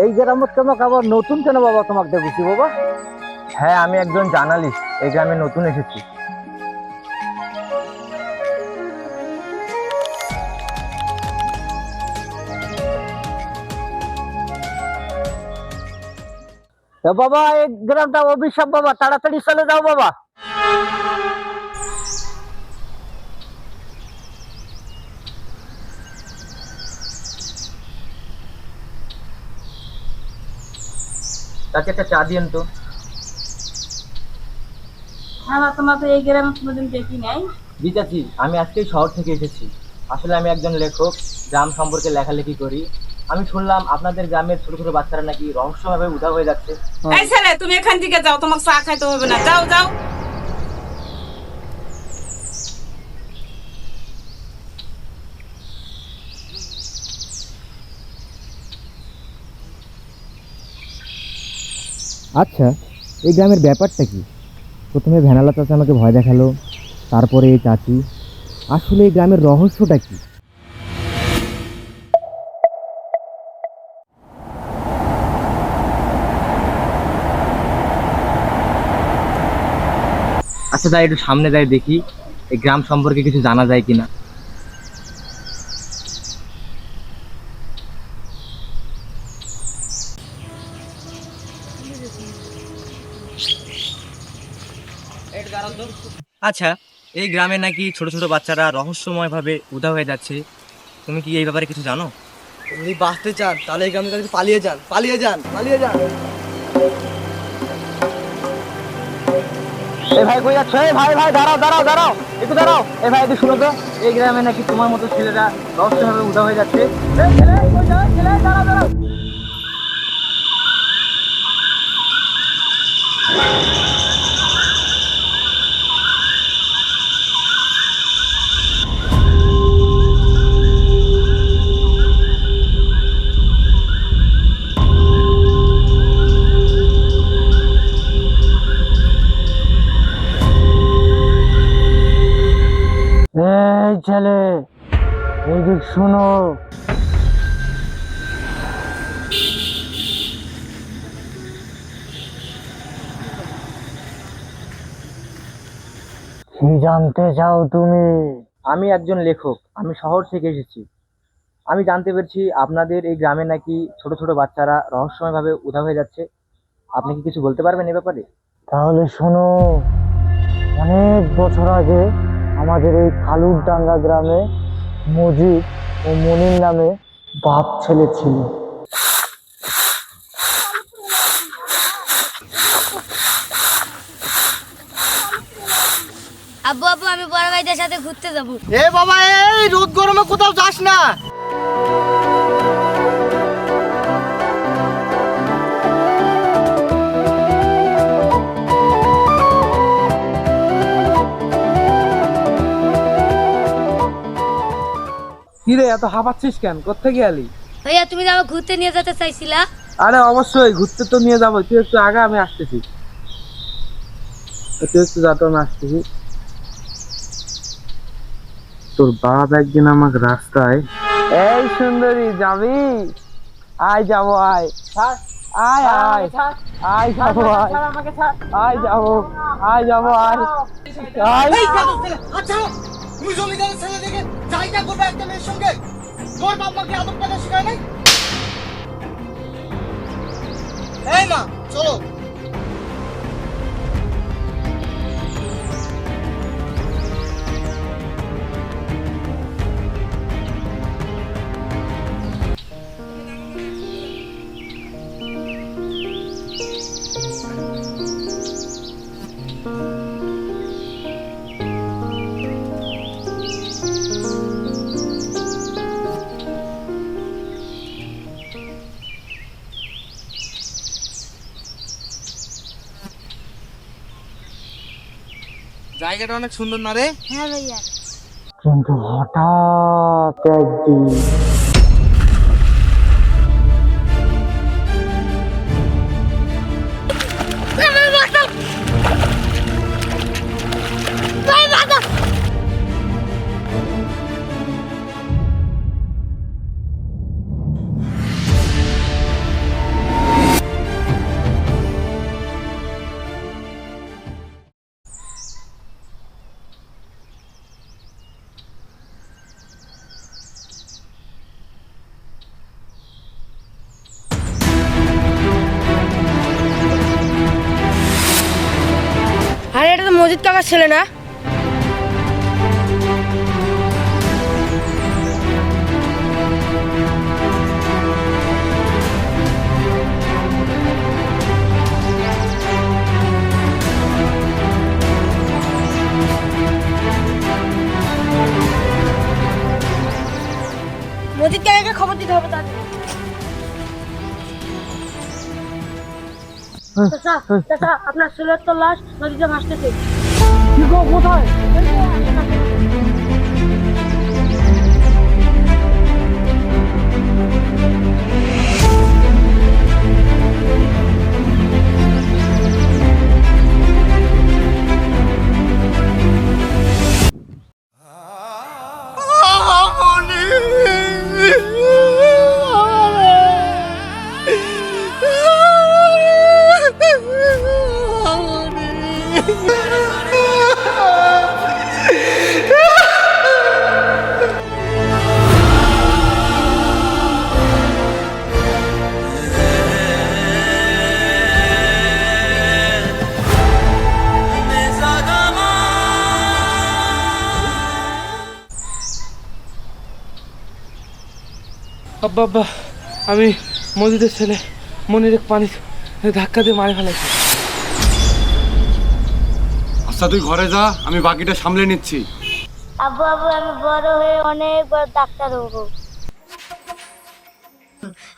এই গ্রামত তোমাকে আবার নতুন কেন বাবা তোমাকে দেখছি বাবা? হ্যাঁ, আমি একজন জার্নালিস্ট, এই গ্রামে নতুন এসেছি। বাবা এই গ্রামটা অভিশাপ বাবা, তাড়াতাড়ি চলে যাও বাবা। তাকে একটা চা দিয়েন তো। হ্যাঁ, তোমার তো এই গ্রামে কোনোদিন দেখি নাই। জি চাচি, আমি আজকেই শহর থেকে এসেছি। আসলে আমি একজন লেখক, গ্রাম সম্পর্কে লেখালেখি করি। আমি শুনলাম আপনাদের গ্রামের ছোট ছোট বাচ্চারা নাকি রহস্যভাবে উধাও হয়ে যাচ্ছে। এই ছেলে, তুমি এখান থেকে যাও, তোমাকে চা খাইতে হবে না, যাও যাও। আচ্ছা, এই গ্রামের ব্যাপারটা কি? প্রথমে ভ্যানালা চাচা আমাকে ভয় দেখালো, তারপরে এই চাচি। আসলে এই গ্রামের রহস্যটা কি? আচ্ছা তাই একটু সামনে যাই দেখি এই গ্রাম সম্পর্কে কিছু জানা যায় কিনা। আচ্ছা, এই গ্রামে নাকি ছোট ছোট বাচ্চারা রহস্যময় ভাবে উধাও হয়ে যাচ্ছে। তুমি কি এই ব্যাপারে কিছু জানো? যদি বাঁচতে চান তাহলে এই গ্রাম থেকে পালিয়ে যান, পালিয়ে যান, পালিয়ে যান। এই ভাই কই যাচ্ছ? এই ভাই ভাই দাঁড়াও দাঁড়াও দাঁড়াও, একটু দাঁড়াও। এই ভাই একটু শুনো তো, এই গ্রামে নাকি তোমার মতো ছেলেরা রহস্যভাবে উধাও হয়ে যাচ্ছে। এই ছেলে কই যাও? ছেলে দাঁড়াও দাঁড়াও। এই ছেলে, এইদিক শোনো। কি জানতে চাও তুমি? আমি একজন লেখক, আমি শহর থেকে এসেছি। আমি জানতে পেরেছি আপনাদের এই গ্রামে নাকি ছোট ছোট বাচ্চারা রহস্যময়ভাবে উধাও হয়ে যাচ্ছে। আপনি কি কিছু বলতে পারবেন এ ব্যাপারে? তাহলে শোনো, অনেক বছর আগে আমাদের এই খালুরডাঙ্গা গ্রামে মজিদ ও মনির নামে বাপ ছেলে ছিল। আব্বু আব্বু, আমি বড় ভাইদের সাথে ঘুরতে যাবো। এ বাবা, এই রোদ গরমে কোথাও যাস না। কিরে এত হাঁপাচ্ছিস কেন? কোত্থেকে গেলি? ভাইয়া, তুমি তো আমাকে ঘুরতে নিয়ে যেতে চাইছিলা। আরে অবশ্যই, ঘুরতে তো নিয়ে যাবো। তুই একটু আগে, আমি আসতেছি। তুই একটু যা তো, আমি আসতেছি। তোর বাপ একদিন আমাকে রাস্তায়, এই সুন্দরী যাবি? আয় যাবো, আয় আয় আয় আয় যাবো, আয় আয় যাবো, আয় যাবো, আয় আয়। আচ্ছা, তুমি জমিদারের ছেলে দেখে যাইটা করবে একটা মেয়ের সঙ্গে? তোর বাপ মাকে আদব কায়দা শেখায় নাই? এই মা, চলো। জায়গাটা অনেক সুন্দর না রে? হ্যাঁ ভাইয়া। কিন্তু হঠাৎ একদিন মজিদ কাকার ছেলে না? মজিদ কাকাকে খবর দিতে হবে তাদের। চাচা, চাচা, আপনার ছেলের তো লাশ নদীতে ভাসতেছে। কি গো, কোথায়? আব্বা আব্বা, আমি মজিদের ছেলে মনির পানি ধাক্কা দিয়ে মারে ফেলাইছি। আচ্ছা তুই ঘরে যা, আমি বাকিটা সামলে নিচ্ছি। আব্বু আব্বু, আমি বড় হয়ে অনেক বড় ডাক্তার হবো।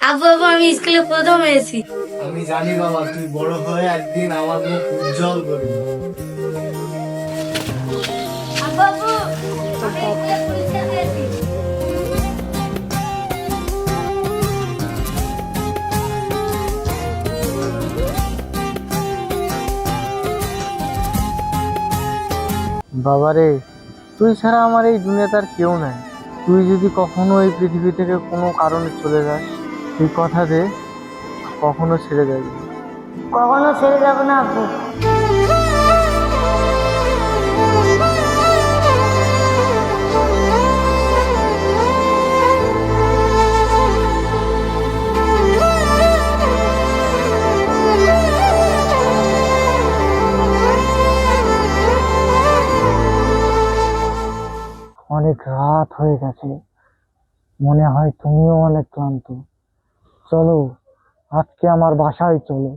আব্বু আব্বু, আমি স্কুলে প্রথম হয়েছি। আমি জানি বাবা, তুই বড় হয়ে একদিন আমার মুখ উজ্জ্বল করবি। আব্বু আব্বু, আমি স্কুলে পুলিশে হয়েছি। বাবারে, তুই ছাড়া আমার এই দুনিয়াতে আর কেউ নাই। তুই যদি কখনো এই পৃথিবী থেকে কোনো কারণে চলে যাস, এই কথা দে কখনো ছেড়ে যাবি না। কখনো ছেড়ে যাবো না আব্বু। অনেক রাত হয়ে গেছে, মনে হয় তুমিও অনেক ক্লান্ত। চলো আজকে আমার বাসায় চলো।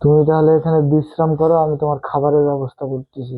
তুমি তাহলে এখানে বিশ্রাম করো, আমি তোমার খাবারের ব্যবস্থা করতেছি।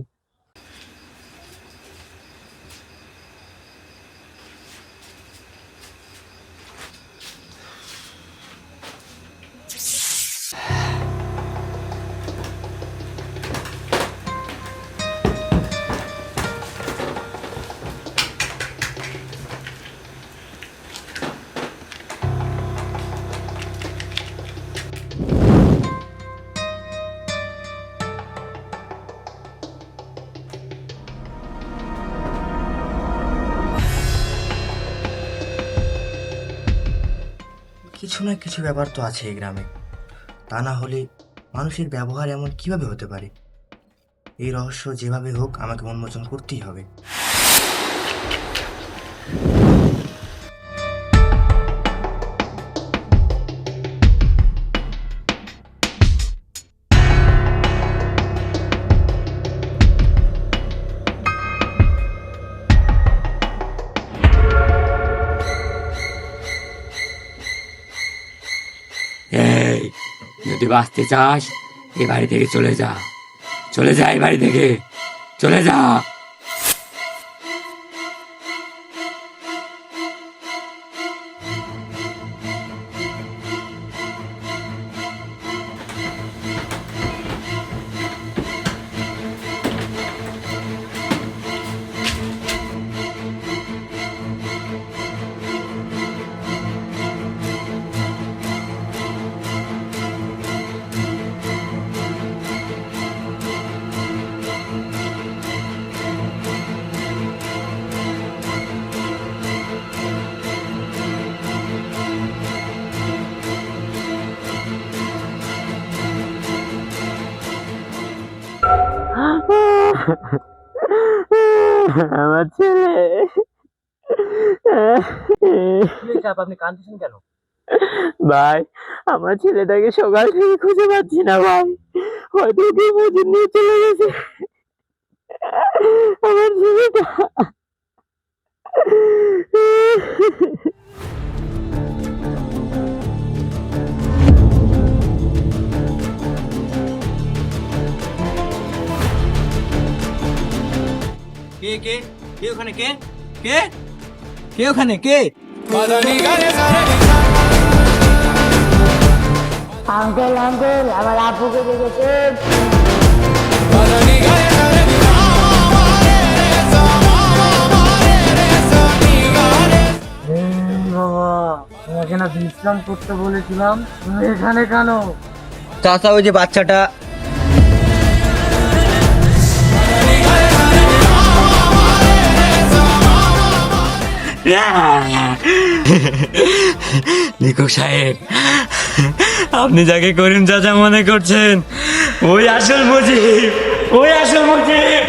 কিছু না কিছু ব্যাপার তো আছে এই গ্রামে, তা না হলে মানুষের ব্যবহার এমন কিভাবে হতে পারে? এই রহস্য যেভাবে হোক আমাকে উন্মোচন করতেই হবে। এই, যদি বাঁচতে চাস এ বাড়ি থেকে চলে যা, চলে যা, এই বাড়ি থেকে চলে যা। আমার ছেলে। কি হয়েছে আপা, আপনি কাঁদছেন কেন? ভাই আমার ছেলেটাকে সকাল থেকে খুঁজে পাচ্ছি না ভাই, হয়তো ওকে মজুর নিয়ে চলে গেছে আমার ছেলেটা। কে কে কে ওখানে, কে কে কে ওখানে, কে? আঙ্কেল আঙ্কেল আমার আপুকে দেখেছে। বাবা, তোমাকে না বিশ্রাম করতে বলেছিলাম, তুমি এখানে কেন? চাচা ওই যে বাচ্চাটা লেখক সাহেব, আপনি যাকে করিম চাচা মনে করছেন ওই আসল মুজিব, ওই আসল মুজিব।